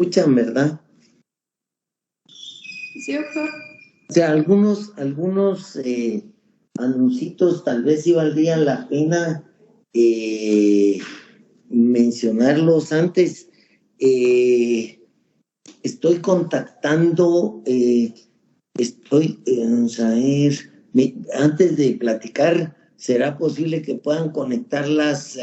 escuchan, ¿verdad? Sí, doctor. O sea, algunos anuncios tal vez sí valdrían la pena mencionarlos antes. Estoy contactando, vamos a ver, antes de platicar, ¿será posible que puedan conectar las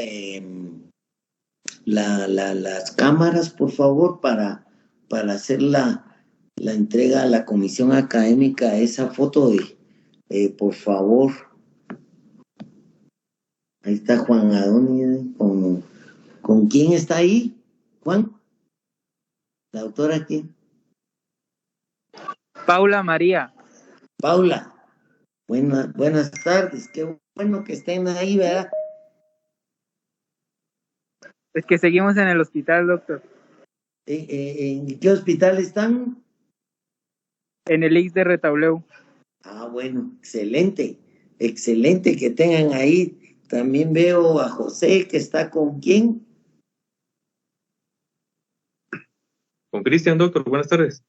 cámaras, por favor, para hacer la entrega a la comisión académica, esa foto por favor? Ahí está Juan Adoni, ¿con quién está ahí, Juan? ¿La autora quién? Paula María. Paula, buenas tardes, qué bueno que estén ahí, ¿verdad? Es que seguimos en el hospital, doctor. ¿En qué hospital están? En el IX de Retauleu. Ah, bueno, excelente que tengan ahí. También veo a José, que está ¿con quién? Con Cristian, doctor, buenas tardes.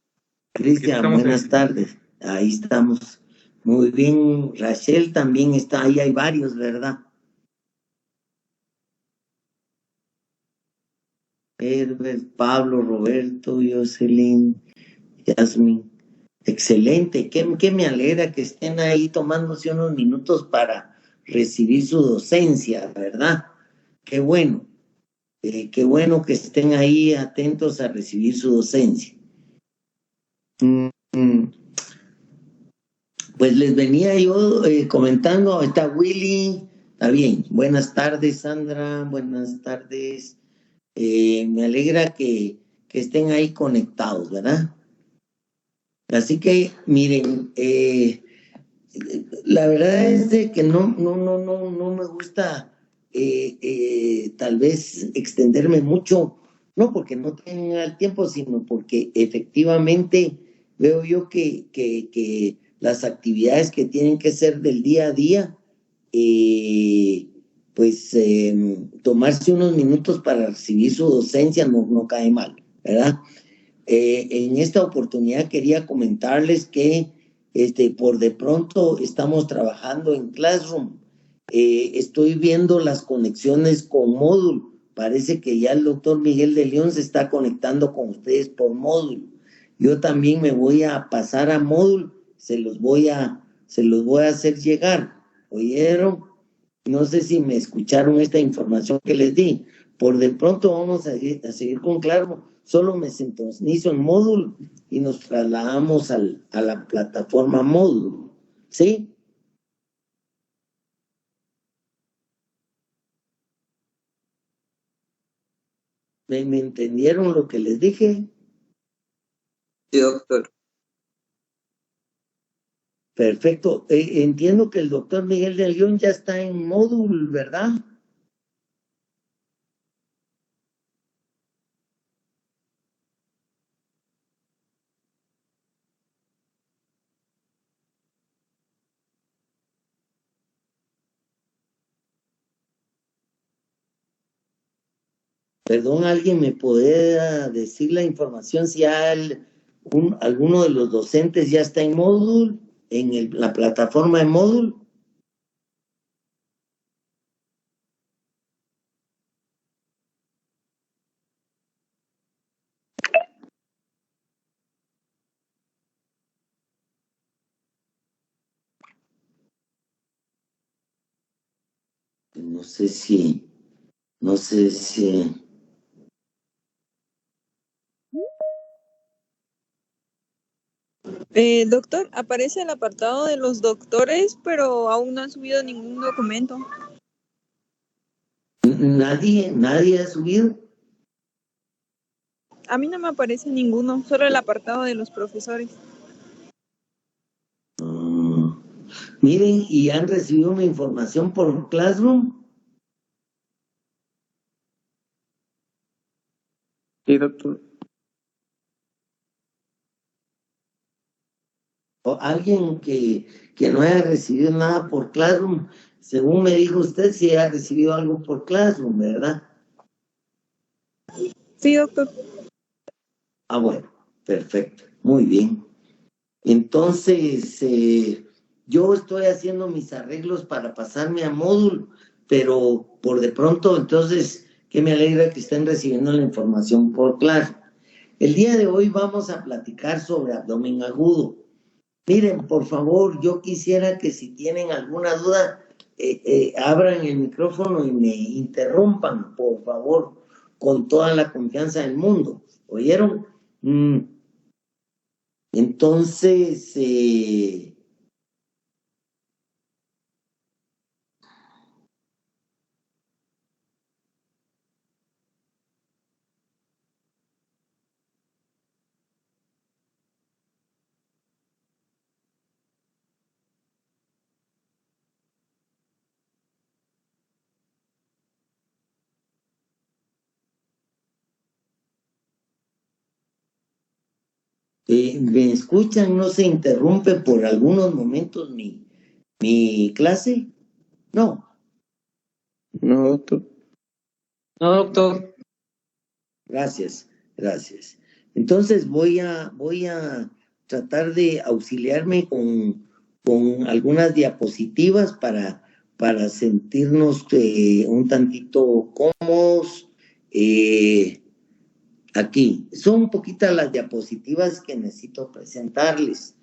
Cristian, buenas tardes. Ahí estamos. Muy bien, Rachel también está ahí, hay varios, ¿verdad? Herbert, Pablo, Roberto, Jocelyn, Yasmin. Excelente, que me alegra que estén ahí tomándose unos minutos para recibir su docencia, ¿verdad? Qué bueno que estén ahí atentos a recibir su docencia. Pues les venía yo comentando, está Willy, está bien, buenas tardes Sandra, buenas tardes, me alegra que estén ahí conectados, ¿verdad? Así que miren, la verdad es de que no me gusta tal vez extenderme mucho, no porque no tenga el tiempo, sino porque efectivamente veo yo que las actividades que tienen que ser del día a día, pues tomarse unos minutos para recibir su docencia no cae mal, ¿verdad? En esta oportunidad quería comentarles que por de pronto estamos trabajando en Classroom. Estoy viendo las conexiones con Moodle. Parece que ya el doctor Miguel de León se está conectando con ustedes por Moodle. Yo también me voy a pasar a Moodle, se los voy a hacer llegar. ¿Oyeron? No sé si me escucharon esta información que les di. Por de pronto vamos a seguir con Classroom. Solo me sintonizo en Moodle y nos trasladamos a la plataforma Moodle. ¿Sí? ¿Me entendieron lo que les dije? Sí, doctor. Perfecto. Entiendo que el doctor Miguel de León ya está en Moodle, ¿verdad? Perdón, ¿alguien me puede decir la información si alguno de los docentes ya está en Moodle, en la plataforma de Moodle? No sé si. Doctor, aparece el apartado de los doctores, pero aún no han subido ningún documento. ¿Nadie ha subido? A mí no me aparece ninguno, solo el apartado de los profesores. Miren, ¿y han recibido una información por Classroom? Sí, doctor. ¿O alguien que no haya recibido nada por Classroom? Según me dijo usted, sí ha recibido algo por Classroom, ¿verdad? Sí, doctor. Ah, bueno, perfecto, muy bien. Entonces, yo estoy haciendo mis arreglos para pasarme a módulo, pero por de pronto, entonces, que me alegra que estén recibiendo la información por claro. El día de hoy vamos a platicar sobre abdomen agudo. Miren, por favor, yo quisiera que si tienen alguna duda, abran el micrófono y me interrumpan, por favor, con toda la confianza del mundo. ¿Oyeron? Entonces, ¿me escuchan? ¿No se interrumpe por algunos momentos mi clase? No. No, doctor. No, doctor. Gracias, gracias. Entonces voy a tratar de auxiliarme con algunas diapositivas para sentirnos un tantito cómodos. Aquí son poquitas las diapositivas que necesito presentarles.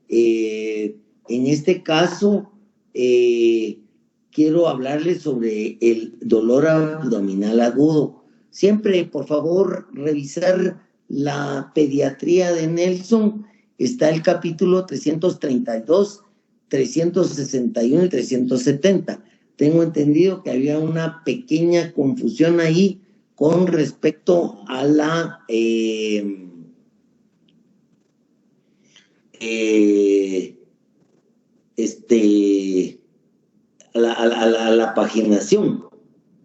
En este caso, quiero hablarles sobre el dolor abdominal agudo. Siempre, por favor, revisar la pediatría de Nelson. Está el capítulo 332, 361 y 370. Tengo entendido que había una pequeña confusión ahí con respecto a la a la paginación,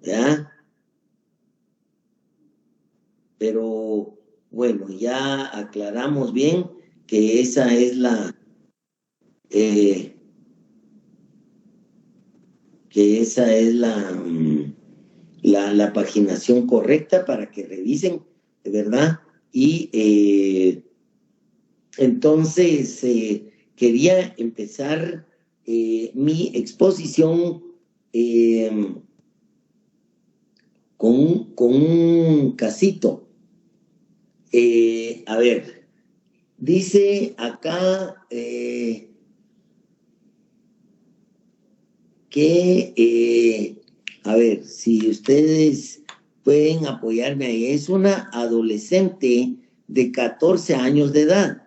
¿ya? Pero bueno, ya aclaramos bien que esa es la la paginación correcta para que revisen, ¿verdad? Y entonces quería empezar mi exposición con un casito. A ver, dice acá que, a ver, si ustedes pueden apoyarme ahí, es una adolescente de 14 años de edad.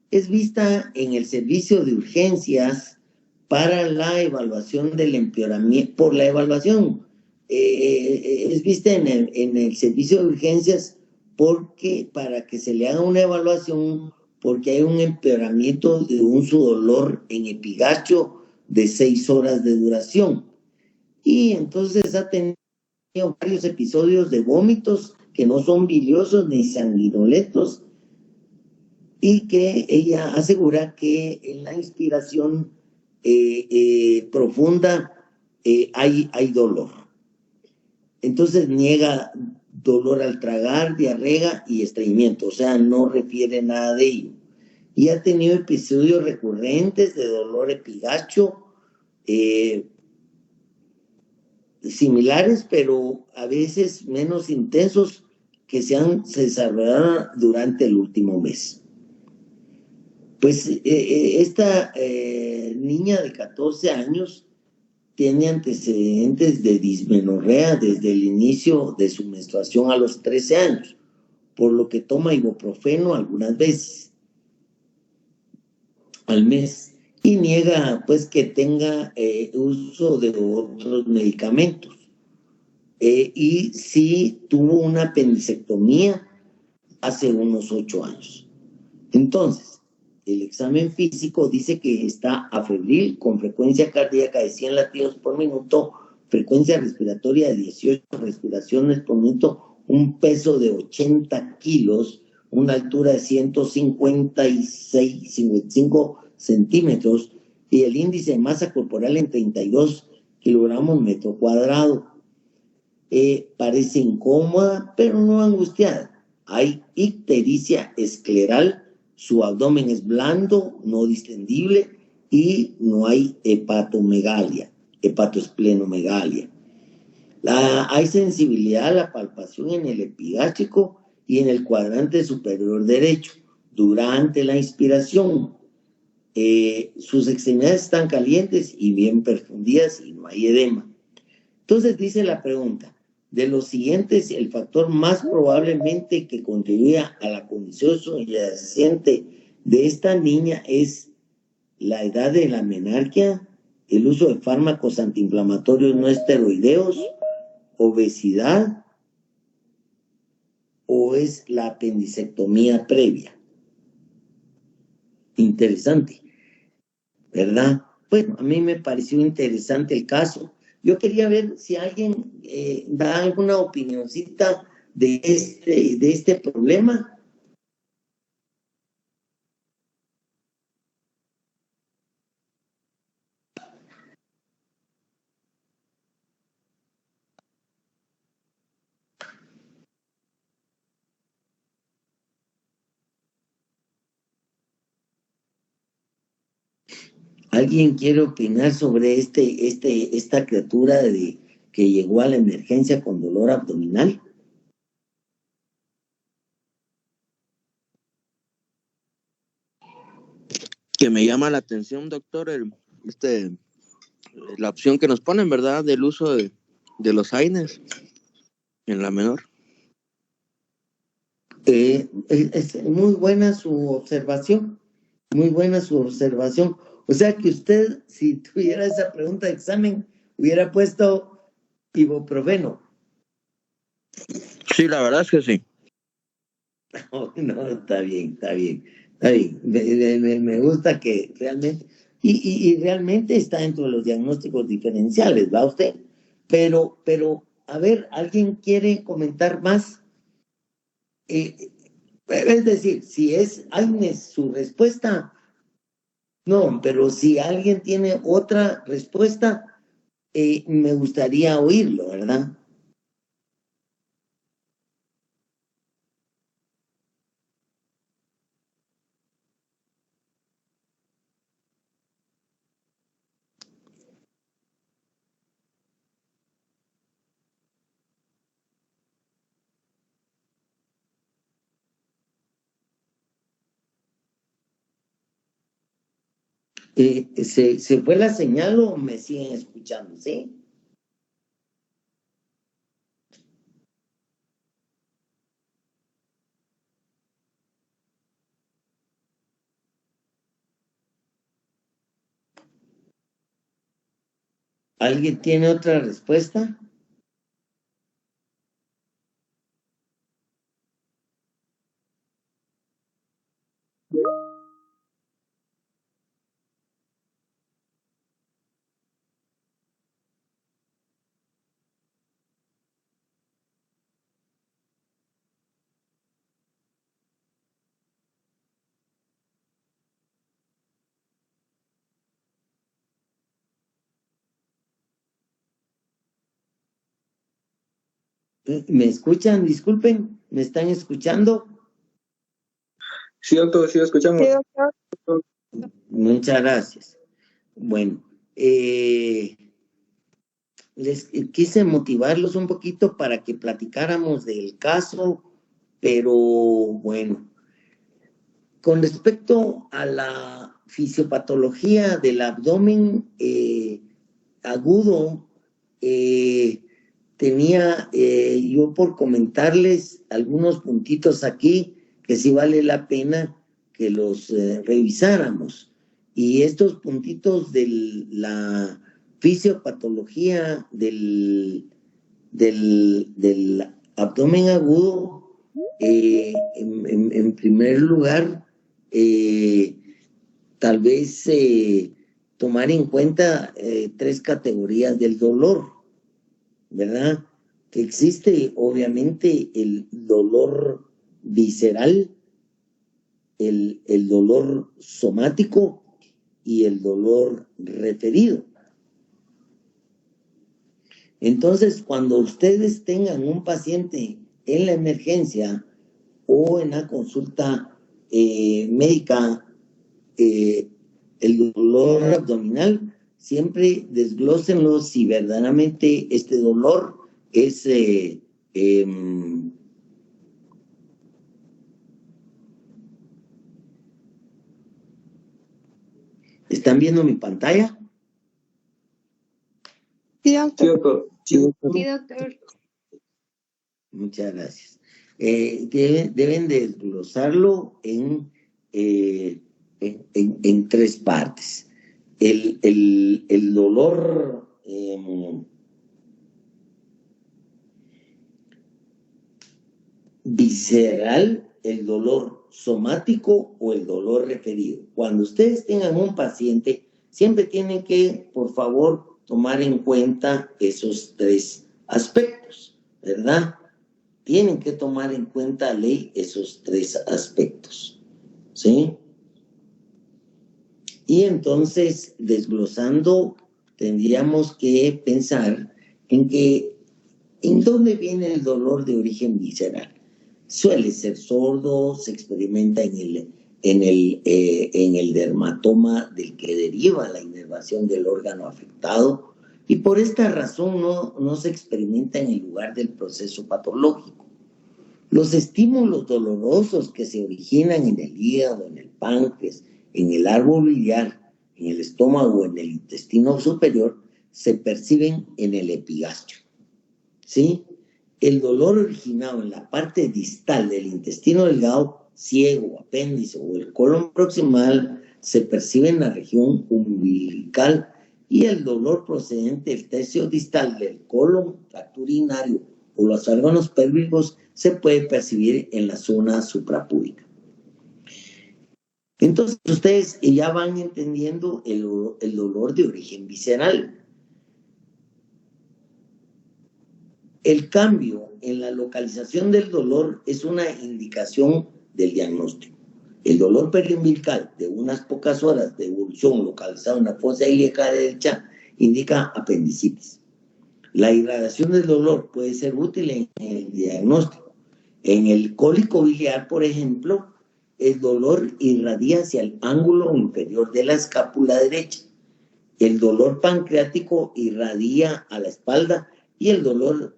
Es vista en el servicio de urgencias para la evaluación del empeoramiento, por la evaluación. Es vista en el servicio de urgencias para que se le haga una evaluación, porque hay un empeoramiento de un su dolor en epigacho de 6 horas de duración. Y entonces ha tenido varios episodios de vómitos que no son biliosos ni sanguinolentos, y que ella asegura que en la inspiración profunda hay dolor. Entonces niega dolor al tragar, diarrea y estreñimiento, o sea, no refiere nada de ello. Y ha tenido episodios recurrentes de dolor epigacho, similares, pero a veces menos intensos, que se han desarrollado durante el último mes. Pues esta niña de 14 años tiene antecedentes de dismenorrea desde el inicio de su menstruación a los 13 años, por lo que toma ibuprofeno algunas veces al mes y niega pues que tenga uso de otros medicamentos. Y sí tuvo una apendicectomía hace unos 8 años. Entonces, el examen físico dice que está afebril, con frecuencia cardíaca de 100 latidos por minuto, frecuencia respiratoria de 18 respiraciones por minuto, un peso de 80 kilos, una altura de 155 centímetros y el índice de masa corporal en 32 kilogramos metro cuadrado. Parece incómoda, pero no angustiada. hay ictericia escleral, su abdomen es blando, no distendible y no hay hepatomegalia, hepatoesplenomegalia. Hay sensibilidad a la palpación en el epigástrico y en el cuadrante superior derecho durante la inspiración. Sus extremidades están calientes y bien perfundidas y no hay edema. Entonces dice la pregunta, de los siguientes, el factor más probablemente que contribuya a la condición subyacente de esta niña es la edad de la menarquia, el uso de fármacos antiinflamatorios no esteroideos, obesidad o es la apendicectomía previa. Interesante, ¿verdad? Bueno, a mí me pareció interesante el caso. Yo quería ver si alguien da alguna opinioncita de este problema. ¿Alguien quiere opinar sobre esta criatura que llegó a la emergencia con dolor abdominal? Que me llama la atención, doctor, la opción que nos ponen, ¿verdad? Del uso de los AINES en la menor. Es muy buena su observación, muy buena su observación. O sea que usted, si tuviera esa pregunta de examen, hubiera puesto ibuprofeno. Sí, la verdad es que sí. No, está bien, está bien, está bien. Me gusta que realmente, y realmente está dentro de los diagnósticos diferenciales, ¿va usted? Pero, a ver, ¿alguien quiere comentar más? Es decir, si es Agnes su respuesta, no, pero si alguien tiene otra respuesta, me gustaría oírlo, ¿verdad? ¿Se fue la señal o me siguen escuchando? ¿Sí? ¿Alguien tiene otra respuesta? ¿Me escuchan? Disculpen, ¿me están escuchando? Sí, doctor, sí, lo escuchamos. Sí, doctor. Muchas gracias. Bueno, les quise motivarlos un poquito para que platicáramos del caso, pero bueno, con respecto a la fisiopatología del abdomen agudo, tenía yo por comentarles algunos puntitos aquí que sí vale la pena que los revisáramos. Y estos puntitos de la fisiopatología del abdomen agudo, en primer lugar, tal vez tomar en cuenta 3 categorías del dolor, ¿verdad? Que existe obviamente el dolor visceral, el dolor somático y el dolor referido. Entonces, cuando ustedes tengan un paciente en la emergencia o en la consulta médica el dolor abdominal, siempre desglósenlo si verdaderamente este dolor es ¿están viendo mi pantalla? Sí, Sí, doctor. doctor. Sí, doctor. Sí, doctor. Muchas gracias. Deben desglosarlo en 3 partes. El dolor visceral, el dolor somático o el dolor referido. Cuando ustedes tengan un paciente, siempre tienen que, por favor, tomar en cuenta esos 3 aspectos, ¿verdad? Tienen que tomar en cuenta, ley, esos 3 aspectos, ¿sí? Y entonces, desglosando, tendríamos que pensar en dónde viene el dolor de origen visceral. Suele ser sordo, se experimenta en el dermatoma del que deriva la inervación del órgano afectado, y por esta razón no se experimenta en el lugar del proceso patológico. Los estímulos dolorosos que se originan en el hígado, en el páncreas, en el árbol biliar, en el estómago o en el intestino superior se perciben en el epigastrio, ¿sí? El dolor originado en la parte distal del intestino delgado, ciego, apéndice o el colon proximal se percibe en la región umbilical, y el dolor procedente del tercio distal del colon, tracto urinario o los órganos pélvicos se puede percibir en la zona suprapúbica. Entonces ustedes ya van entendiendo el dolor de origen visceral. El cambio en la localización del dolor es una indicación del diagnóstico. El dolor periumbilical de unas pocas horas de evolución localizado en la fosa ilíaca derecha indica apendicitis. La irradiación del dolor puede ser útil en el diagnóstico. En el cólico biliar, por ejemplo, el dolor irradia hacia el ángulo inferior de la escápula derecha. El dolor pancreático irradia a la espalda, y el dolor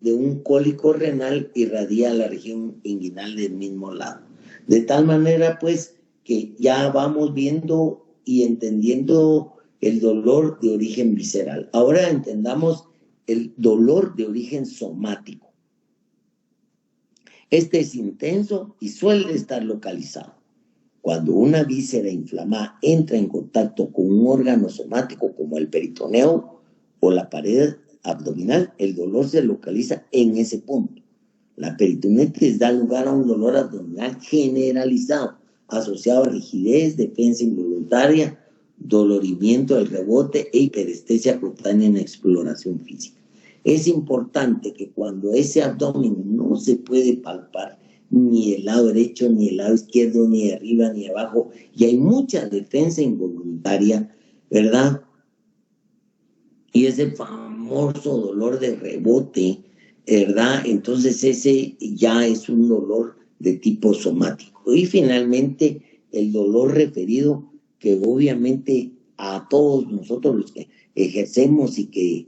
de un cólico renal irradia a la región inguinal del mismo lado. De tal manera, pues, que ya vamos viendo y entendiendo el dolor de origen visceral. Ahora entendamos el dolor de origen somático. Este es intenso y suele estar localizado. Cuando una víscera inflamada entra en contacto con un órgano somático como el peritoneo o la pared abdominal, el dolor se localiza en ese punto. La peritonitis da lugar a un dolor abdominal generalizado, asociado a rigidez, defensa involuntaria, dolorimiento del rebote e hiperestesia cutánea en exploración física. Es importante que cuando ese abdomen no se puede palpar ni el lado derecho, ni el lado izquierdo, ni de arriba, ni de abajo, y hay mucha defensa involuntaria, ¿verdad? Y ese famoso dolor de rebote, ¿verdad? Entonces ese ya es un dolor de tipo somático. Y finalmente el dolor referido, que obviamente a todos nosotros los que ejercemos y que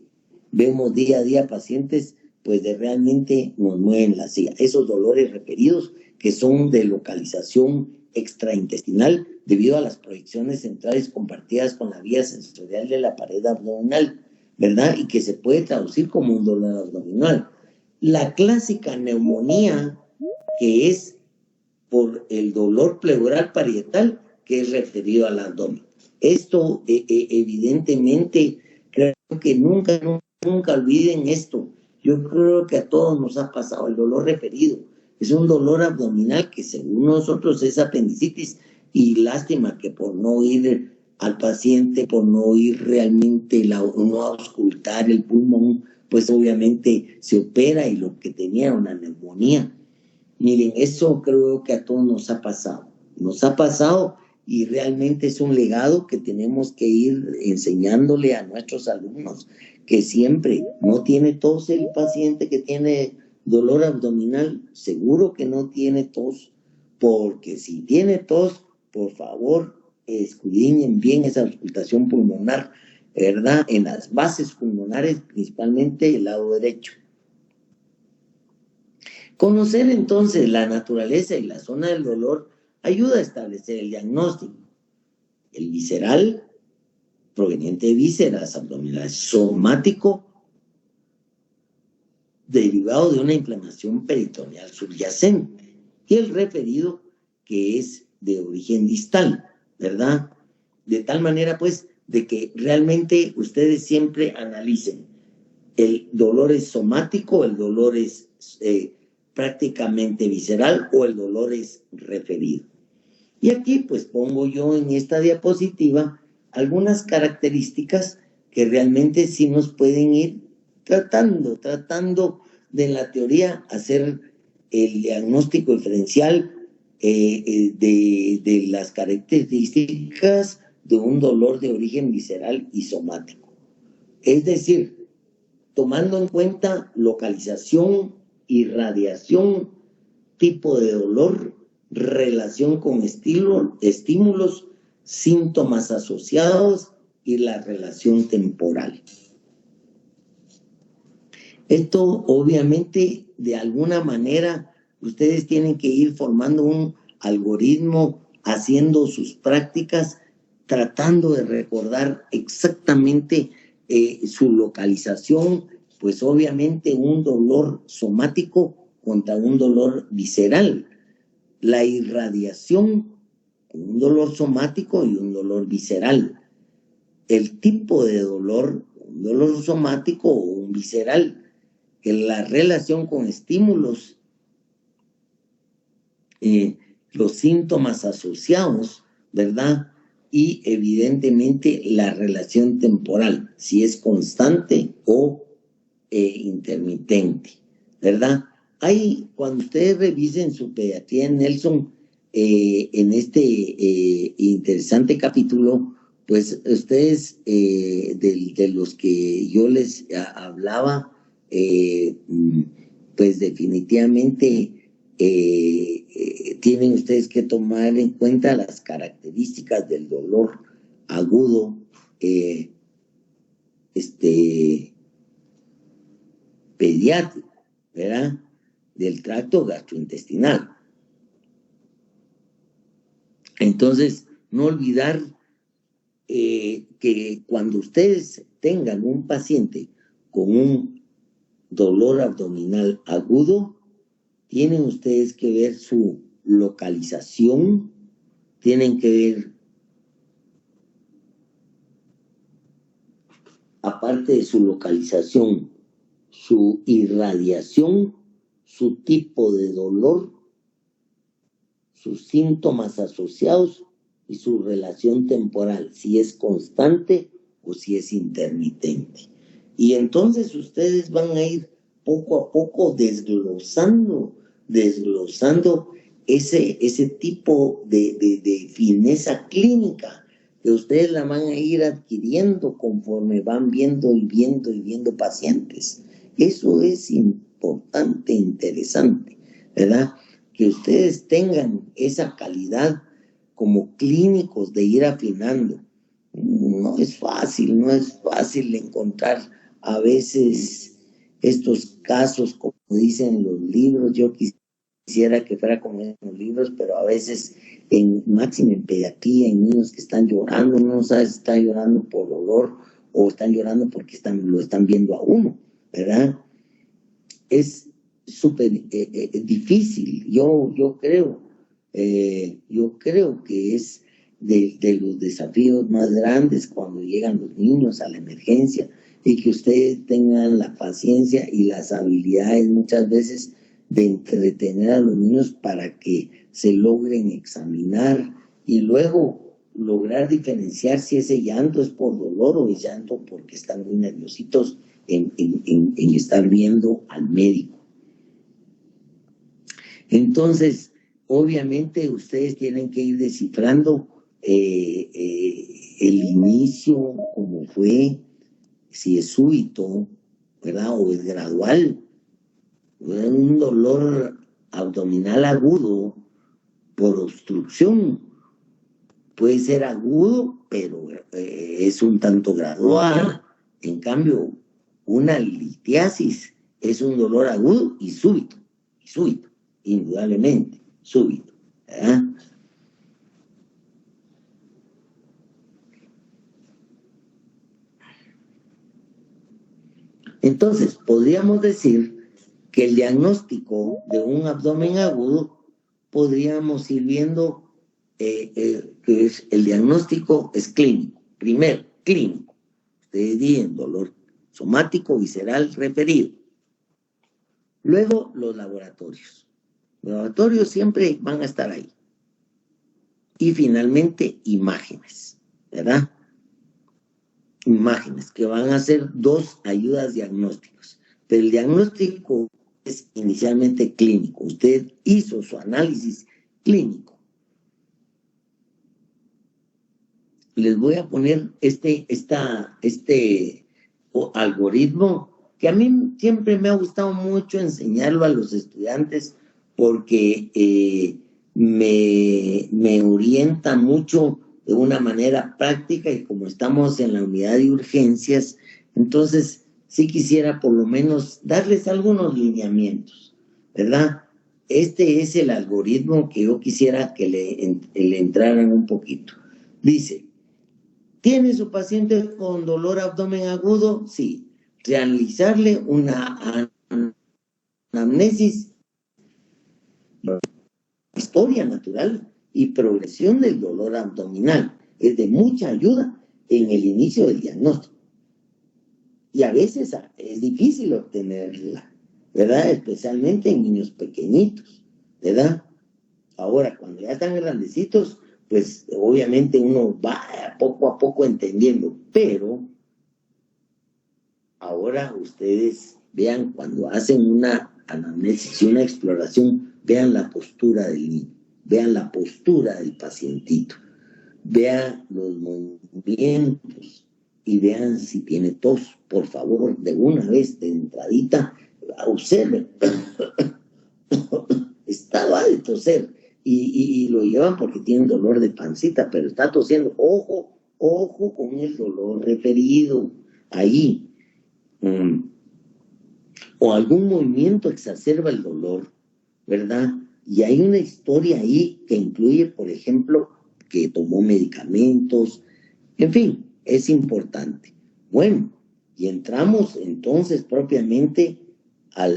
vemos día a día pacientes, pues realmente nos mueven la silla. Esos dolores referidos que son de localización extraintestinal debido a las proyecciones centrales compartidas con la vía sensorial de la pared abdominal, ¿verdad? Y que se puede traducir como un dolor abdominal. La clásica neumonía, que es por el dolor pleural parietal, que es referido al abdomen. Esto evidentemente creo que nunca olviden esto. Yo creo que a todos nos ha pasado el dolor referido. Es un dolor abdominal que según nosotros es apendicitis, y lástima que por no ir al paciente, por no ir realmente, no auscultar el pulmón, pues obviamente se opera y lo que tenía era una neumonía. Miren, eso creo que a todos nos ha pasado. Nos ha pasado y realmente es un legado que tenemos que ir enseñándole a nuestros alumnos, que siempre no tiene tos el paciente que tiene dolor abdominal, seguro que no tiene tos, porque si tiene tos, por favor, escudriñen bien esa auscultación pulmonar, ¿verdad? En las bases pulmonares, principalmente el lado derecho. Conocer entonces la naturaleza y la zona del dolor ayuda a establecer el diagnóstico. El visceral, proveniente de vísceras abdominales, somático, derivado de una inflamación peritoneal subyacente, y el referido, que es de origen distal, ¿verdad? De tal manera, pues, de que realmente ustedes siempre analicen. El dolor es somático, el dolor es prácticamente visceral o el dolor es referido. Y aquí pues pongo yo en esta diapositiva algunas características que realmente sí nos pueden ir tratando de la teoría hacer el diagnóstico diferencial de las características de un dolor de origen visceral y somático. Es decir, tomando en cuenta localización, irradiación, tipo de dolor, relación con estímulos, síntomas asociados y la relación temporal. Esto obviamente de alguna manera ustedes tienen que ir formando un algoritmo, haciendo sus prácticas, tratando de recordar exactamente su localización, pues obviamente un dolor somático contra un dolor visceral. La irradiación, un dolor somático y un dolor visceral. El tipo de dolor, un dolor somático o un visceral. La relación con estímulos, los síntomas asociados, ¿verdad? Y evidentemente la relación temporal, si es constante o intermitente, ¿verdad? Ahí, cuando ustedes revisen su pediatría en Nelson, en este interesante capítulo, pues ustedes, de los que yo les hablaba, pues definitivamente tienen ustedes que tomar en cuenta las características del dolor agudo, pediátrico, ¿verdad? Del tracto gastrointestinal. Entonces, no olvidar que cuando ustedes tengan un paciente con un dolor abdominal agudo, tienen ustedes que ver su localización, tienen que ver, aparte de su localización, su irradiación, su tipo de dolor, sus síntomas asociados y su relación temporal, si es constante o si es intermitente. Y entonces ustedes van a ir poco a poco desglosando ese tipo de fineza clínica que ustedes la van a ir adquiriendo conforme van viendo pacientes. Eso es importante, interesante, ¿verdad? Que ustedes tengan esa calidad como clínicos de ir afinando. No es fácil encontrar a veces estos casos, como dicen los libros. Yo quisiera que fuera como en los libros, pero a veces, máximo en pediatría, hay niños que están llorando, no sabes si están llorando por dolor o están llorando porque lo están viendo a uno, ¿verdad? Es súper difícil. Yo creo que es de los desafíos más grandes cuando llegan los niños a la emergencia, y que ustedes tengan la paciencia y las habilidades muchas veces de entretener a los niños para que se logren examinar y luego lograr diferenciar si ese llanto es por dolor o es llanto porque están muy nerviositos en estar viendo al médico. Entonces, obviamente ustedes tienen que ir descifrando el inicio, cómo fue, si es súbito, ¿verdad? O es gradual, un dolor abdominal agudo por obstrucción. Puede ser agudo, pero es un tanto gradual. En cambio, una litiasis es un dolor agudo y súbito, indudablemente, súbito, ¿verdad? Entonces, podríamos decir que el diagnóstico de un abdomen agudo podríamos ir viendo que es, el diagnóstico es clínico. Primero, clínico. Ustedes dicen dolor somático, visceral, referido. Luego, los laboratorios. Los laboratorios siempre van a estar ahí. Y finalmente, imágenes, ¿verdad? Imágenes, que van a ser dos ayudas diagnósticas. Pero el diagnóstico es inicialmente clínico. Usted hizo su análisis clínico. Les voy a poner este algoritmo que a mí siempre me ha gustado mucho enseñarlo a los estudiantes porque me orienta mucho de una manera práctica y como estamos en la unidad de urgencias, entonces sí quisiera por lo menos darles algunos lineamientos, ¿verdad? Este es el algoritmo que yo quisiera que le entraran un poquito. Dice, ¿tiene su paciente con dolor abdomen agudo? Sí. Realizarle una anamnesis, historia natural y progresión del dolor abdominal. Es de mucha ayuda en el inicio del diagnóstico. Y a veces es difícil obtenerla, ¿verdad? Especialmente en niños pequeñitos, ¿verdad? Ahora, cuando ya están grandecitos, pues obviamente uno va poco a poco entendiendo, pero ahora ustedes vean cuando hacen una anamnesis y una exploración, vean la postura del niño, vean la postura del pacientito, vean los movimientos y vean si tiene tos, por favor, de una vez de entradita, observen, estaba de toser. Y lo llevan porque tienen dolor de pancita, pero está tosiendo. Ojo con el dolor referido ahí. O algún movimiento exacerba el dolor, ¿verdad? Y hay una historia ahí que incluye, por ejemplo, que tomó medicamentos. En fin, es importante. Bueno, y entramos entonces propiamente a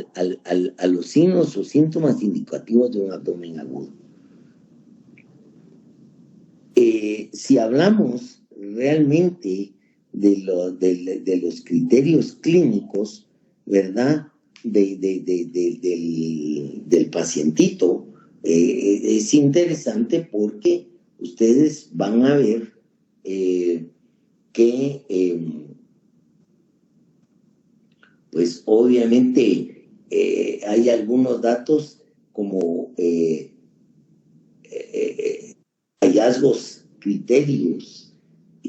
los signos o síntomas indicativos de un abdomen agudo. Si hablamos realmente de los criterios clínicos, ¿verdad? Del pacientito, es interesante porque ustedes van a ver que, pues obviamente hay algunos datos como hallazgos, criterios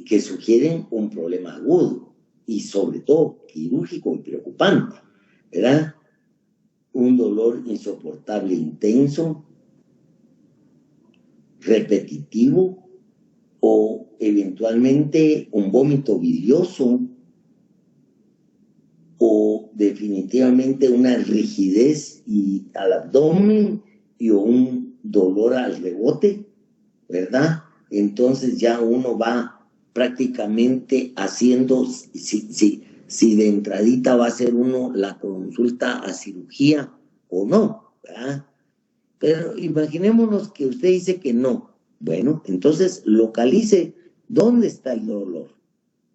que sugieren un problema agudo y sobre todo quirúrgico y preocupante, ¿verdad? Un dolor insoportable intenso, repetitivo o eventualmente un vómito bilioso o definitivamente una rigidez al abdomen y un dolor al rebote, ¿verdad? Entonces ya uno va prácticamente haciendo, si de entradita va a hacer uno la consulta a cirugía o no, ¿verdad? Pero imaginémonos que usted dice que no. Bueno, entonces localice dónde está el dolor.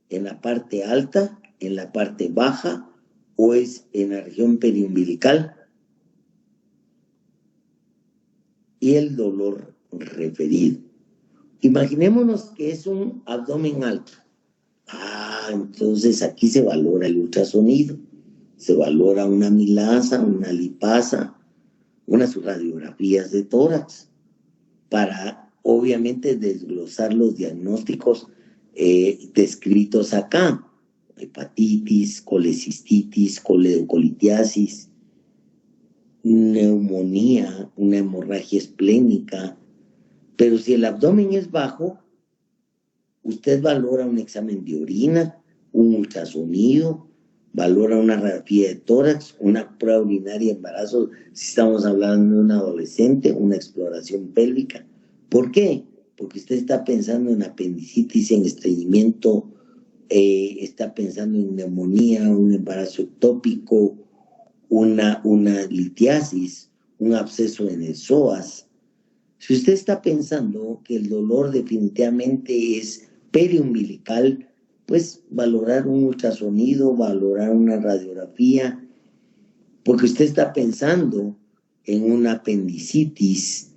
¿En la parte alta, en la parte baja o es en la región periumbilical? Y el dolor referido. Imaginémonos que es un abdomen alto. Entonces aquí se valora el ultrasonido, se valora una milasa, una lipasa, unas radiografías de tórax, para obviamente desglosar los diagnósticos descritos acá: hepatitis, colecistitis, coledocolitiasis, neumonía, una hemorragia esplénica, pero si el abdomen es bajo, usted valora un examen de orina, un ultrasonido, valora una radiografía de tórax, una prueba urinaria de embarazo, si estamos hablando de un adolescente, una exploración pélvica. ¿Por qué? Porque usted está pensando en apendicitis, en estreñimiento, está pensando en neumonía, un embarazo ectópico, una litiasis, un absceso en el psoas. Si usted está pensando que el dolor definitivamente es periumbilical, pues valorar un ultrasonido, valorar una radiografía, porque usted está pensando en una apendicitis,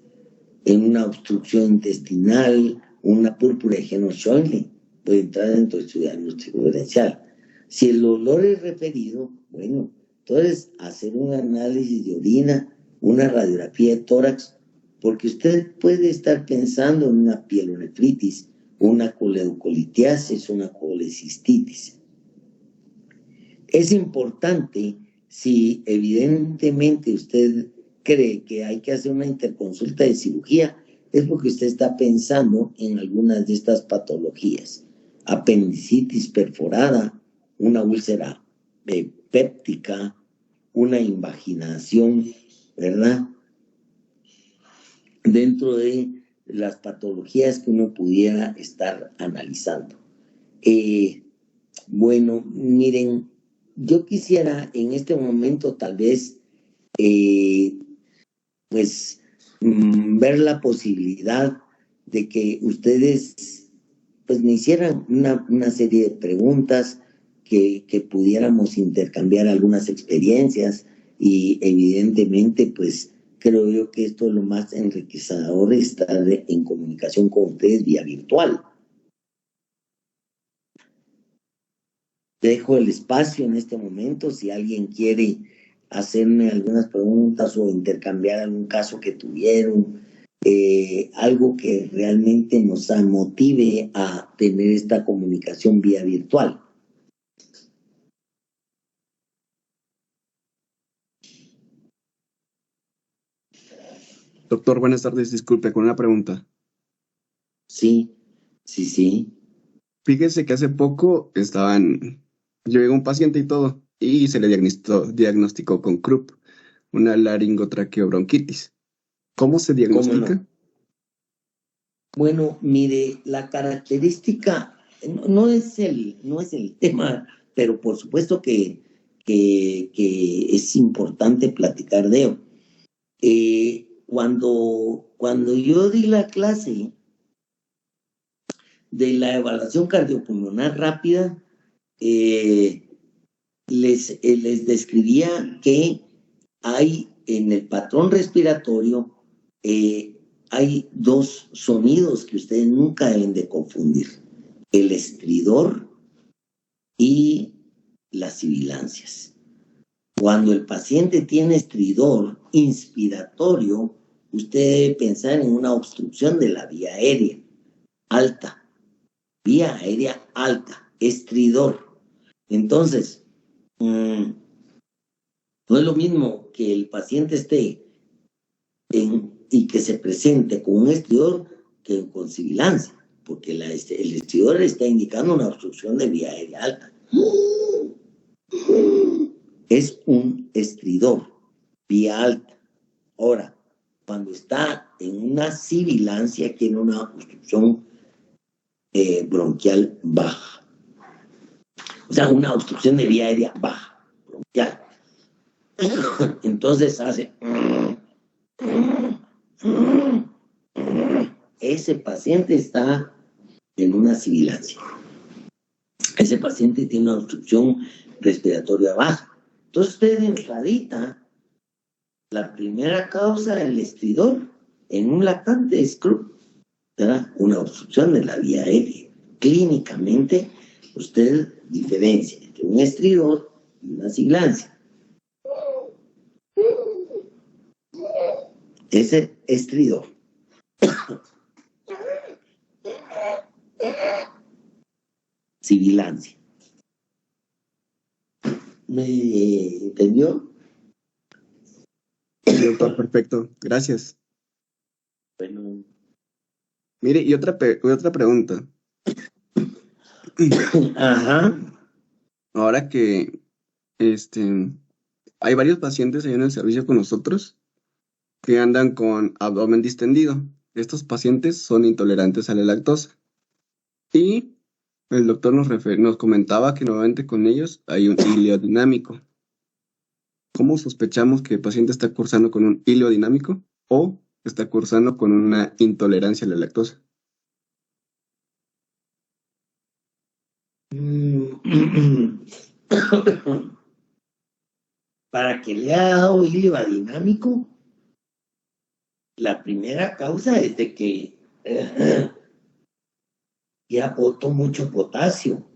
en una obstrucción intestinal, una púrpura de Henoch-Schönlein, puede entrar dentro de su diagnóstico diferencial. Si el dolor es referido, bueno, entonces hacer un análisis de orina, una radiografía de tórax, porque usted puede estar pensando en una pielonefritis, una coledocolitiasis, una colecistitis. Es importante, si evidentemente usted cree que hay que hacer una interconsulta de cirugía, es porque usted está pensando en algunas de estas patologías. Apendicitis perforada, una úlcera péptica, una invaginación, ¿verdad? Dentro de las patologías que uno pudiera estar analizando. Bueno, miren, yo quisiera en este momento tal vez pues ver la posibilidad de que ustedes pues me hicieran una serie de preguntas, que pudiéramos intercambiar algunas experiencias y evidentemente pues creo yo que esto es lo más enriquecedor, estar en comunicación con ustedes vía virtual. Dejo el espacio en este momento si alguien quiere hacerme algunas preguntas o intercambiar algún caso que tuvieron, algo que realmente nos motive a tener esta comunicación vía virtual. Doctor, buenas tardes. Disculpe, con una pregunta. Sí. Fíjese que hace poco llegó un paciente y todo, y se le diagnosticó con Krupp, una laringotraqueobronquitis. ¿Cómo se diagnostica? ¿Cómo no? Bueno, mire, la característica no es el tema, pero por supuesto que es importante platicar de ello. Cuando yo di la clase de la evaluación cardiopulmonar rápida, les describía que hay en el patrón respiratorio, hay dos sonidos que ustedes nunca deben de confundir: el estridor y las sibilancias. Cuando el paciente tiene estridor inspiratorio, usted debe pensar en una obstrucción de la vía aérea alta, estridor. Entonces, no es lo mismo que el paciente esté y que se presente con un estridor que con sibilancia, porque el estridor está indicando una obstrucción de vía aérea alta. Es un estridor, vía alta. Ahora, cuando está en una sibilancia, tiene una obstrucción bronquial baja. O sea, una obstrucción de vía aérea baja, bronquial. Entonces hace... Ese paciente está en una sibilancia. Ese paciente tiene una obstrucción respiratoria baja. Entonces usted entradita, la primera causa del estridor en un lactante es Krupp, ¿verdad? Una obstrucción de la vía aérea. Clínicamente, usted diferencia entre un estridor y una sibilancia. Ese estridor. Sibilancia. ¿Me entendió? Sí, doctor, perfecto. Gracias. Bueno, Mire, y otra pregunta. ajá. Ahora que hay varios pacientes ahí en el servicio con nosotros que andan con abdomen distendido. Estos pacientes son intolerantes a la lactosa. Y el doctor nos comentaba que normalmente con ellos hay un hilo dinámico. ¿Cómo sospechamos que el paciente está cursando con un hilo dinámico o está cursando con una intolerancia a la lactosa? Para que le haya dado hilo dinámico, la primera causa es de que ya botó mucho potasio,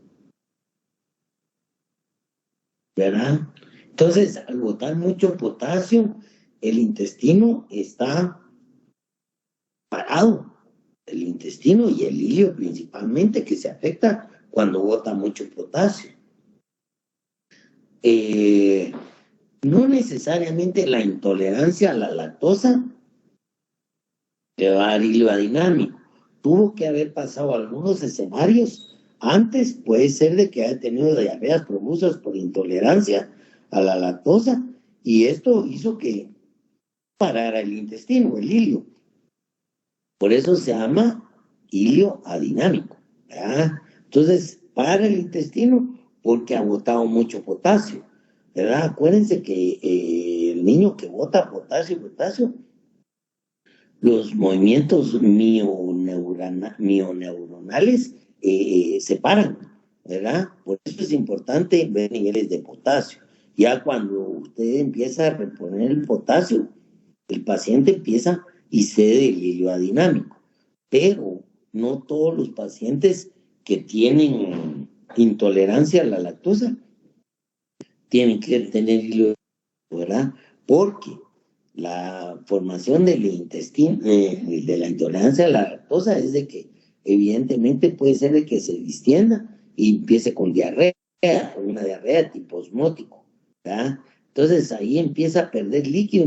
¿verdad? Entonces, al botar mucho potasio, el intestino está parado. El intestino y el hilo principalmente, que se afecta cuando bota mucho potasio. No necesariamente la intolerancia a la lactosa te va a dar hilo dinámico. Tuvo que haber pasado algunos escenarios antes, puede ser de que haya tenido diarreas profusas por intolerancia a la lactosa, y esto hizo que parara el intestino, el hilio. Por eso se llama hilio adinámico, ¿verdad? Entonces, para el intestino porque ha botado mucho potasio, ¿verdad? Acuérdense que el niño que bota potasio, los movimientos mioneuronales se paran, ¿verdad? Por eso es importante ver niveles de potasio. Ya cuando usted empieza a reponer el potasio, el paciente empieza y cede el hilo adinámico. Pero no todos los pacientes que tienen intolerancia a la lactosa tienen que tener hilo, ¿verdad? Porque la formación del intestino, de la intolerancia a la lactosa es de que evidentemente puede ser de que se distienda y empiece con diarrea, una diarrea tipo osmótico, ¿verdad? Entonces ahí empieza a perder líquido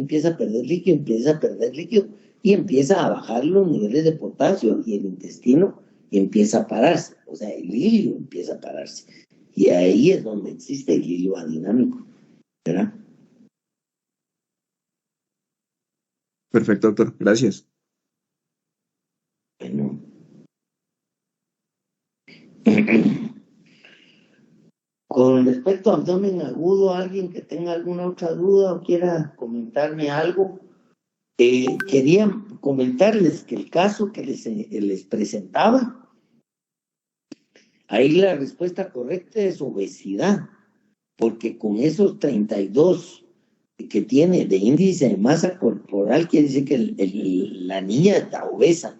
y empieza a bajar los niveles de potasio y el intestino empieza a pararse, o sea, el hilo empieza a pararse. Y ahí es donde existe el hilo adinámico, ¿verdad? Perfecto, doctor. Gracias. Bueno. Con respecto a abdomen agudo, alguien que tenga alguna otra duda o quiera comentarme algo, quería comentarles que el caso que les presentaba, ahí la respuesta correcta es obesidad, porque con esos 32 que tiene de índice de masa corporal, quiere decir que la niña está obesa,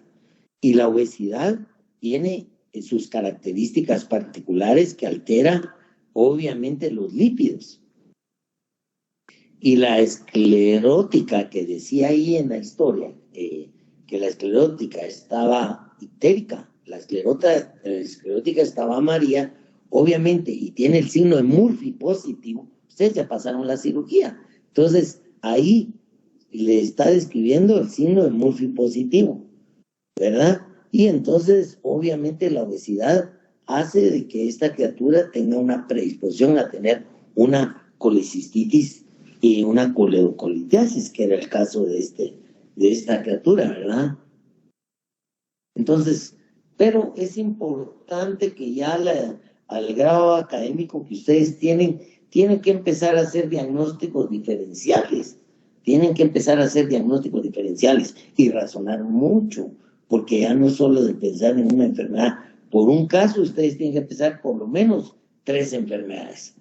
y la obesidad tiene sus características particulares que altera obviamente los lípidos. Y la esclerótica que decía ahí en la historia, que la esclerótica estaba ictérica, la esclerótica estaba amarilla, obviamente, y tiene el signo de Murphy positivo, ustedes ya pasaron la cirugía. Entonces, ahí le está describiendo el signo de Murphy positivo, ¿verdad? Y entonces, obviamente, la obesidad hace de que esta criatura tenga una predisposición a tener una colecistitis y una coledocolitiasis, que era el caso de esta criatura, ¿verdad? Entonces, pero es importante que ya al grado académico que ustedes tienen que empezar a hacer diagnósticos diferenciales, y razonar mucho, porque ya no solo de pensar en una enfermedad. Por un caso, ustedes tienen que empezar por lo menos 3 enfermedades,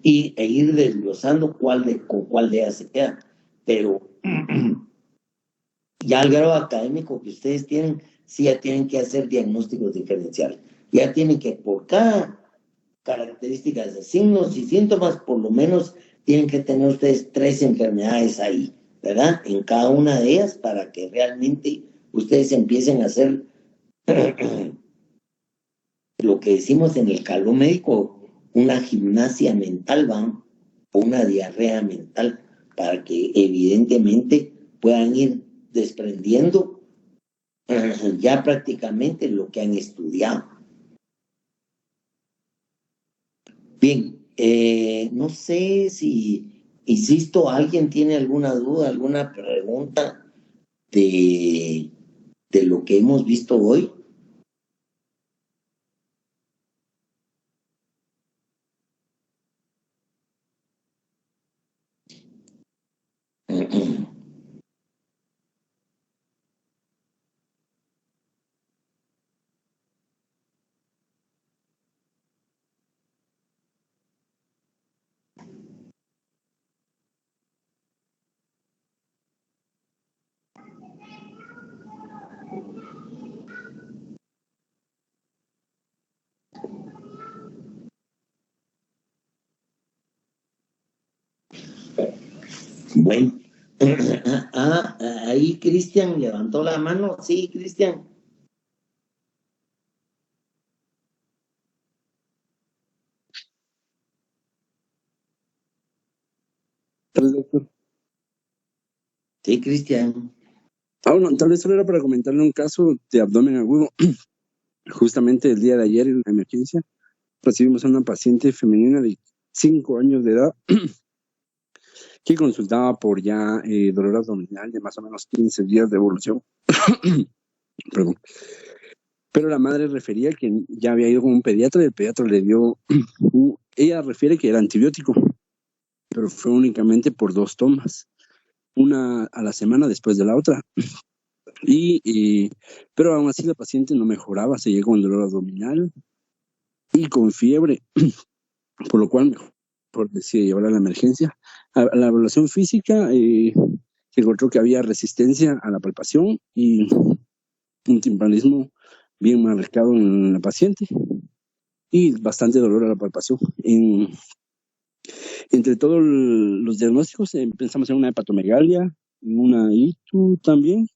e ir desglosando con cuál de ellas se queda. Pero ya al grado académico que ustedes tienen, sí ya tienen que hacer diagnósticos diferenciales. Ya tienen que, por cada características de signos y síntomas, por lo menos tienen que tener ustedes 3 enfermedades ahí, ¿verdad? En cada una de ellas, para que realmente ustedes empiecen a hacer lo que decimos en el calor médico, una gimnasia mental, ¿va? O una diarrea mental, para que evidentemente puedan ir desprendiendo ya prácticamente lo que han estudiado. Bien, no sé si, insisto, alguien tiene alguna duda, alguna pregunta de lo que hemos visto hoy. Bueno, ahí Cristian levantó la mano. Sí, Cristian. Sí, Cristian. Bueno, tal vez solo era para comentarle un caso de abdomen agudo. Justamente el día de ayer en la emergencia recibimos a una paciente femenina de 5 años de edad que consultaba por ya dolor abdominal de más o menos 15 días de evolución. Perdón. Pero la madre refería que ya había ido con un pediatra y el pediatra le dio, ella refiere que era antibiótico, pero fue únicamente por 2 tomas, una a la semana después de la otra. Pero aún así la paciente no mejoraba, seguía con dolor abdominal y con fiebre, por lo cual mejor decide llevarla a la emergencia. A la evaluación física se encontró que había resistencia a la palpación y un timpanismo bien marcado en la paciente y bastante dolor a la palpación. Entre todos los diagnósticos pensamos en una hepatomegalia, en una ITU también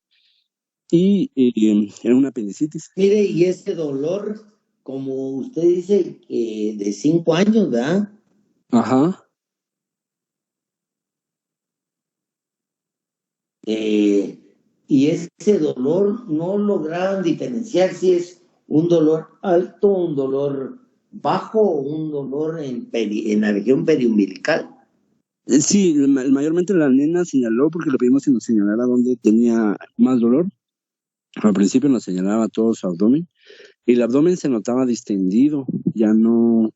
y en una apendicitis. Mire, y ese dolor, como usted dice, que de 5 años, ¿verdad? Ajá. Y ese dolor no lograban diferenciar si es un dolor alto, un dolor bajo o un dolor en la región periumbilical. Sí, mayormente la nena señaló porque le pedimos que nos señalara dónde tenía más dolor. Al principio nos señalaba todo su abdomen y el abdomen se notaba distendido, ya no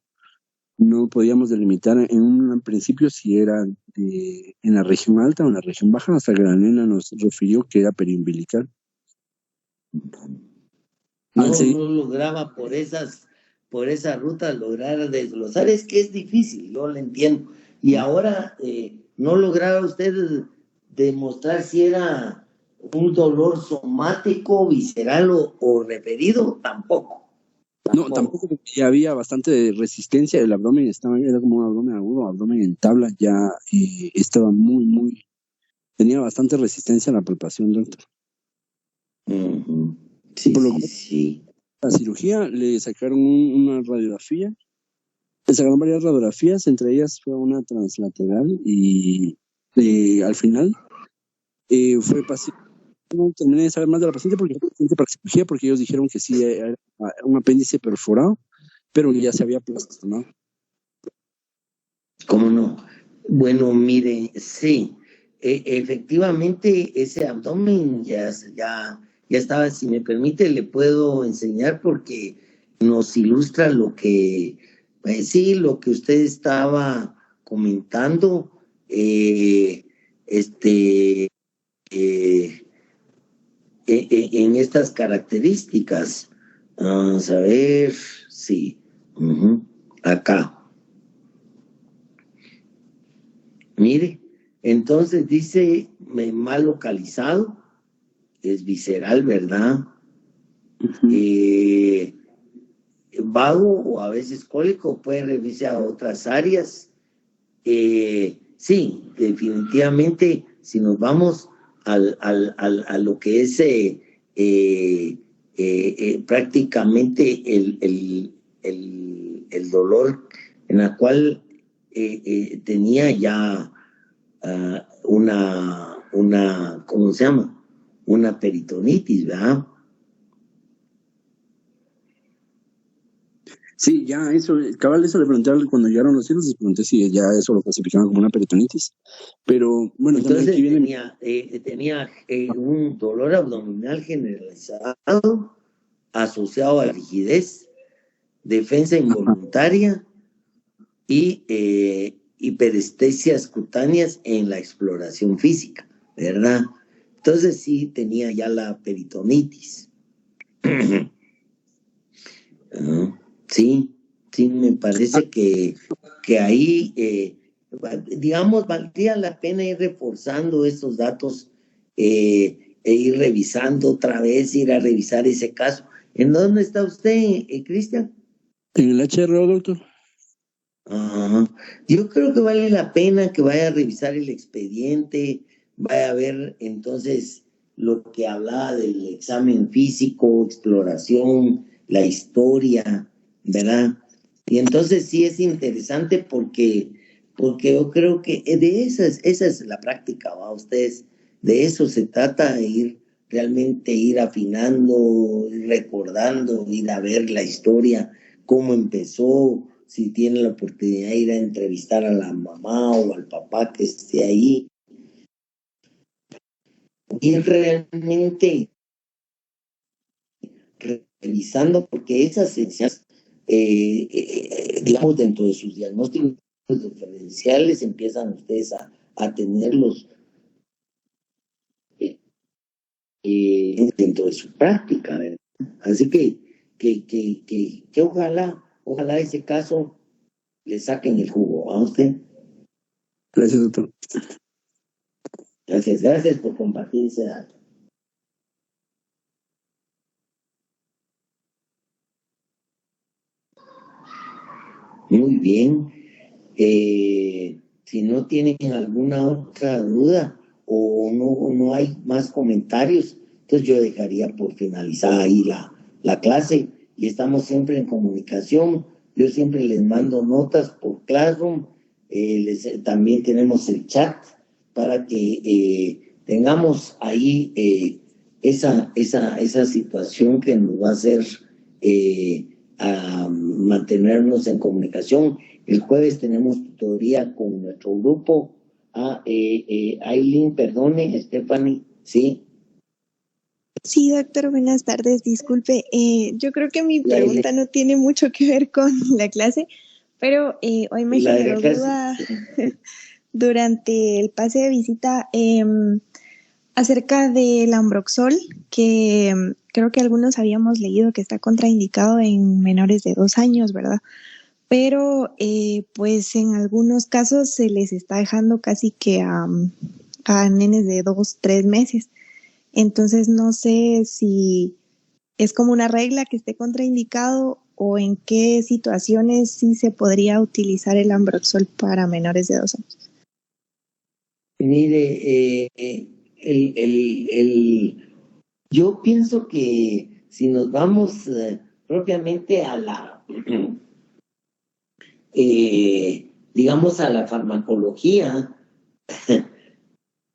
podíamos delimitar en un principio si era en la región alta o en la región baja, hasta que la nena nos refirió que era periumbilical. No lograba por esa ruta lograr desglosar, es que es difícil, yo lo entiendo. Y ahora no lograba usted demostrar si era un dolor somático, visceral o referido, tampoco. No, tampoco, porque ya había bastante resistencia, el abdomen era como un abdomen agudo, abdomen en tabla, ya estaba tenía bastante resistencia a la palpación, doctor. Sí, por lo cual, sí. La cirugía le sacaron una radiografía, le sacaron varias radiografías, entre ellas fue una translateral y al final fue paciente. No terminé de saber más de la paciente porque fue paciente para cirugía, porque ellos dijeron que sí era un apéndice perforado, pero ya se había plasmado. ¿Cómo no? Bueno, mire, sí, efectivamente ese abdomen ya estaba, si me permite, le puedo enseñar porque nos ilustra lo que, pues sí, lo que usted estaba comentando, en estas características. Vamos a ver, sí, acá. Mire, entonces dice mal localizado, es visceral, ¿verdad? Vago o a veces cólico, puede referirse a otras áreas. Sí, definitivamente, si nos vamos a lo que es prácticamente el dolor en la cual tenía ya ¿cómo se llama? Una peritonitis, ¿verdad? Sí, ya eso, cabal, eso le pregunté cuando llegaron los hijos, les pregunté si ya eso lo clasificaban como una peritonitis. Pero bueno, también Entonces aquí viene tenía un dolor abdominal generalizado asociado a rigidez, defensa involuntaria y hiperestesias cutáneas en la exploración física, ¿verdad? Entonces sí tenía ya la peritonitis. Sí, me parece que ahí, digamos, valdría la pena ir reforzando estos datos e ir revisando otra vez, ir a revisar ese caso. ¿En dónde está usted, Cristian? en el HRO, doctor. Yo creo que vale la pena que vaya a revisar el expediente, vaya a ver entonces lo que hablaba del examen físico, exploración, la historia, ¿verdad? Y entonces sí es interesante porque yo creo que esa es la práctica, ¿va? Ustedes, de eso se trata, de realmente ir afinando, ir recordando, ir a ver la historia, cómo empezó, si tiene la oportunidad de ir a entrevistar a la mamá o al papá que esté ahí, y realmente revisando, porque esas señales, digamos, dentro de sus diagnósticos diferenciales, empiezan ustedes a tenerlos dentro de su práctica, ¿verdad? Así que ojalá ese caso le saquen el jugo a usted. Gracias, doctor. Gracias por compartir ese dato. Muy bien. Si no tienen alguna otra duda o no hay más comentarios, entonces yo dejaría por finalizar ahí la clase, y estamos siempre en comunicación. Yo siempre les mando notas por Classroom, también tenemos el chat para que tengamos ahí esa situación que nos va a hacer a mantenernos en comunicación. El jueves tenemos tutoría con nuestro grupo. Aileen, perdone, Stephanie, ¿sí? Sí, doctor, buenas tardes. Disculpe, yo creo que mi pregunta no tiene mucho que ver con la clase, pero hoy me generó duda durante el pase de visita acerca del Ambroxol, que creo que algunos habíamos leído que está contraindicado en menores de 2 años, ¿verdad? Pero pues en algunos casos se les está dejando casi que a nenes de 2, 3 meses. Entonces no sé si es como una regla que esté contraindicado o en qué situaciones sí se podría utilizar el Ambroxol para menores de 2 años. Mire, yo pienso que si nos vamos propiamente a la, digamos, a la farmacología,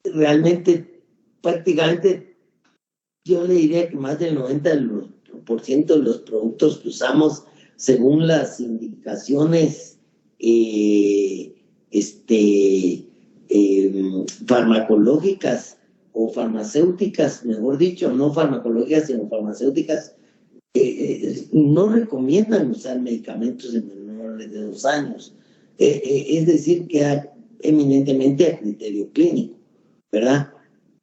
realmente, prácticamente, yo le diría que más del 90% de los productos que usamos, según las indicaciones farmacológicas o farmacéuticas, mejor dicho, no farmacológicas, sino farmacéuticas, no recomiendan usar medicamentos en menores de 2 años. Es decir, queda eminentemente a criterio clínico, ¿verdad?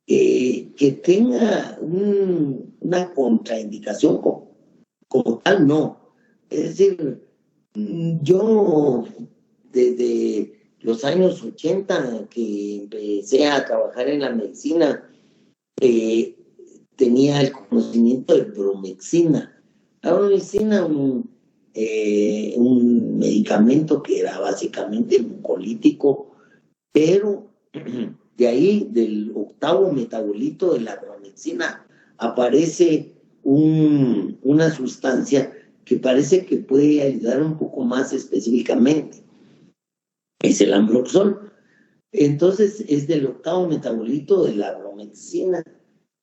Que tenga una contraindicación como tal, no. Es decir, yo desde los años 80 que empecé a trabajar en la medicina, tenía el conocimiento de bromexina. La bromexina, un medicamento que era básicamente mucolítico, pero de ahí, del octavo metabolito de la bromexina, aparece una sustancia que parece que puede ayudar un poco más específicamente. Es el Ambroxol. Entonces es del octavo metabolito de la bromexina.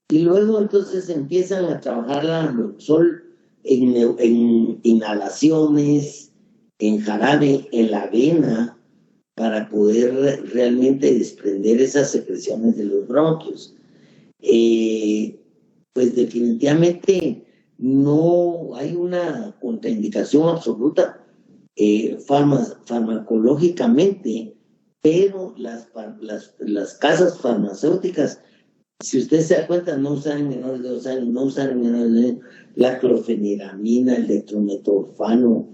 Y luego entonces empiezan a trabajar la Ambroxol en inhalaciones, en jarabe, en la avena, para poder realmente desprender esas secreciones de los bronquios. Pues definitivamente no hay una contraindicación absoluta farmacológicamente, pero las casas farmacéuticas, si usted se da cuenta, no usan menores de 2 años, no usan menores de 2 años, la clofeniramina, el dextrometorfano,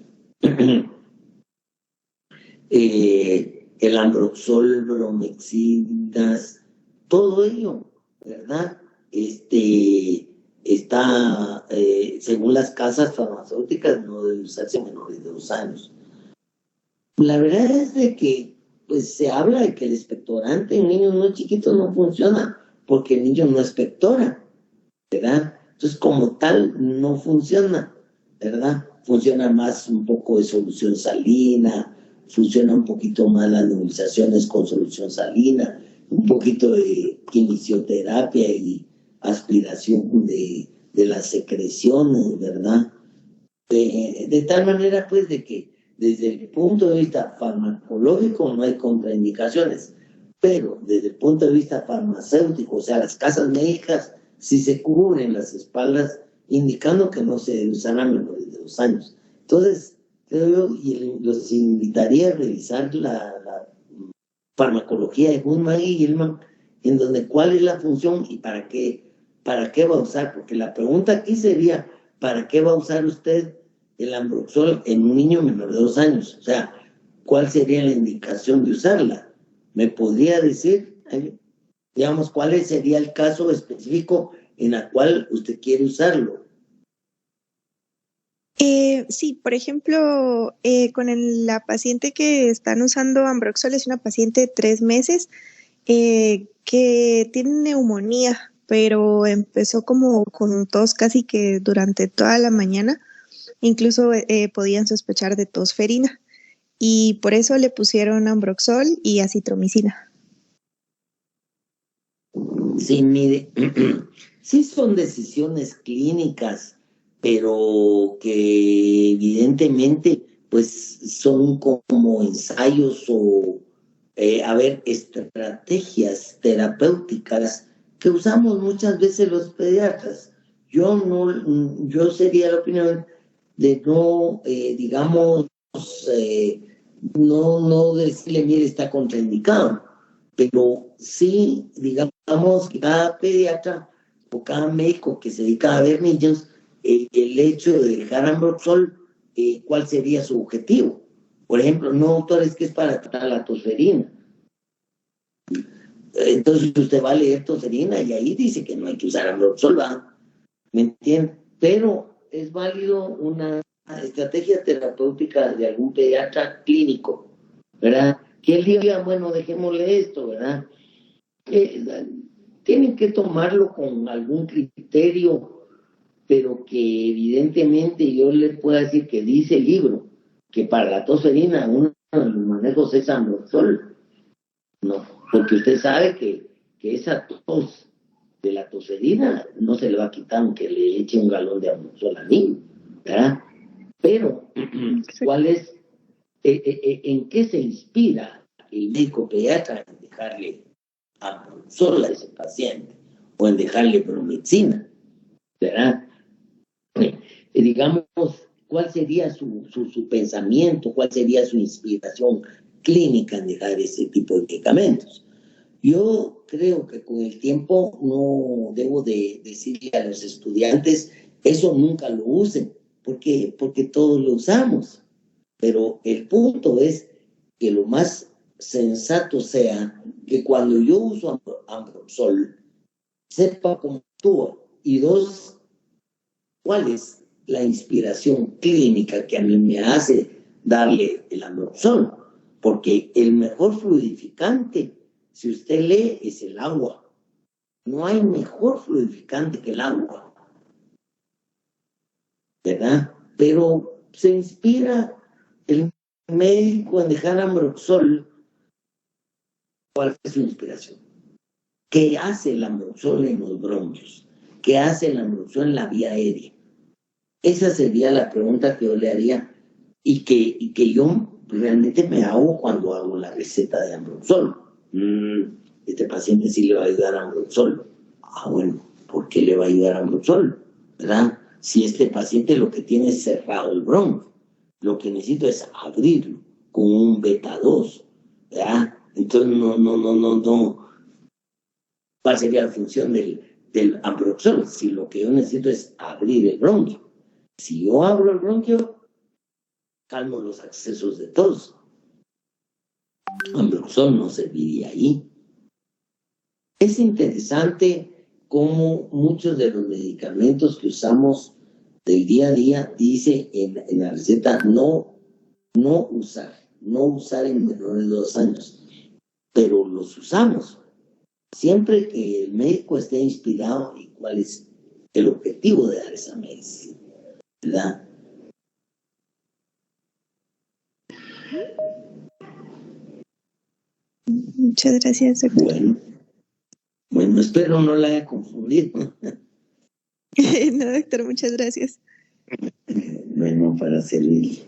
el Ambroxol, bromexinas, todo ello, ¿verdad? Está, según las casas farmacéuticas, no debe usarse menores de 2 años. La verdad es de que pues se habla de que el expectorante en niños muy chiquitos no funciona porque el niño no expectora, ¿verdad? Entonces, como tal, no funciona, ¿verdad? Funciona más un poco de solución salina, funciona un poquito más las nebulizaciones con solución salina, un poquito de quimioterapia y aspiración de las secreciones, ¿verdad? De tal manera, pues, de que desde el punto de vista farmacológico no hay contraindicaciones, pero desde el punto de vista farmacéutico, o sea, las casas médicas, sí se cubren las espaldas, indicando que no se debe usar a menores de 2 años. Entonces, creo yo, y los invitaría a revisar la farmacología de Goodman y Gilman, en donde cuál es la función y para qué va a usar, porque la pregunta aquí sería, ¿para qué va a usar usted el Ambroxol en un niño menor de 2 años? O sea, ¿cuál sería la indicación de usarla? ¿Me podría decir, digamos, cuál sería el caso específico en el cual usted quiere usarlo? Sí, por ejemplo, la paciente que están usando Ambroxol es una paciente de 3 meses que tiene neumonía, pero empezó como con tos casi que durante toda la mañana. Incluso podían sospechar de tos ferina y por eso le pusieron Ambroxol y acitromicina. Sí, mire, sí son decisiones clínicas, pero que evidentemente pues son como ensayos o, estrategias terapéuticas que usamos muchas veces los pediatras. Yo sería la opinión de no, digamos, no decirle, mire, está contraindicado, pero sí, digamos, que cada pediatra o cada médico que se dedica a ver niños, el hecho de dejar Ambroxol, ¿cuál sería su objetivo? Por ejemplo, no, doctor, es que es para tratar la tosferina. Entonces usted va a leer tosferina y ahí dice que no hay que usar Ambroxol, ¿va? ¿Me entiende? Pero es válido una estrategia terapéutica de algún pediatra clínico, ¿verdad? Que él diga, bueno, dejémosle esto, ¿verdad? Tienen que tomarlo con algún criterio, pero que evidentemente yo les puedo decir que dice el libro que para la tosferina uno de los manejos es Ambroxol, no, porque usted sabe que esa tos de la tosferina no se le va a quitar aunque le eche un galón de Ambroxol al niño, ¿verdad? Pero, ¿cuál es, en qué se inspira el médico pediatra en dejarle Ambroxol a ese paciente o en dejarle bromexina, ¿verdad? Digamos, ¿cuál sería su pensamiento? ¿Cuál sería su inspiración clínica en dejar ese tipo de medicamentos? Yo creo que con el tiempo no debo de decirle a los estudiantes, eso nunca lo usen, porque todos lo usamos. Pero el punto es que lo más sensato sea que cuando yo uso Ambroxol, sepa cómo actúa. Y dos, cuál es la inspiración clínica que a mí me hace darle el Ambroxol. Porque el mejor fluidificante, si usted lee, es el agua. No hay mejor fluidificante que el agua, ¿verdad? Pero se inspira el médico en dejar Ambroxol ¿Cuál es su inspiración? ¿Qué hace el ambroxol en los bronquios? ¿Qué hace el ambroxol en la vía aérea? Esa sería la pregunta que yo le haría y que yo realmente me hago cuando hago la receta de ambroxol. Este paciente sí le va a ayudar a ambroxol. Bueno, ¿por qué le va a ayudar a ambroxol? ¿Verdad? Si este paciente lo que tiene es cerrado el bronquio, lo que necesito es abrirlo con un beta 2, ¿verdad? Entonces no. ¿Cuál sería la función del ambroxol? Si lo que yo necesito es abrir el bronquio. Si yo abro el bronquio, calmo los accesos de tos. Ambroxol no serviría ahí. Es interesante cómo muchos de los medicamentos que usamos del día a día dice en la receta no usar en menores de 2 años, pero los usamos. Siempre que el médico esté inspirado y cuál es el objetivo de dar esa medicina, ¿verdad? Muchas gracias, doctor. Bueno, espero no la haya confundido. No, doctor, muchas gracias. Bueno, para servir.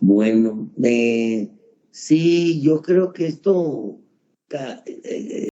Bueno, sí, yo creo que esto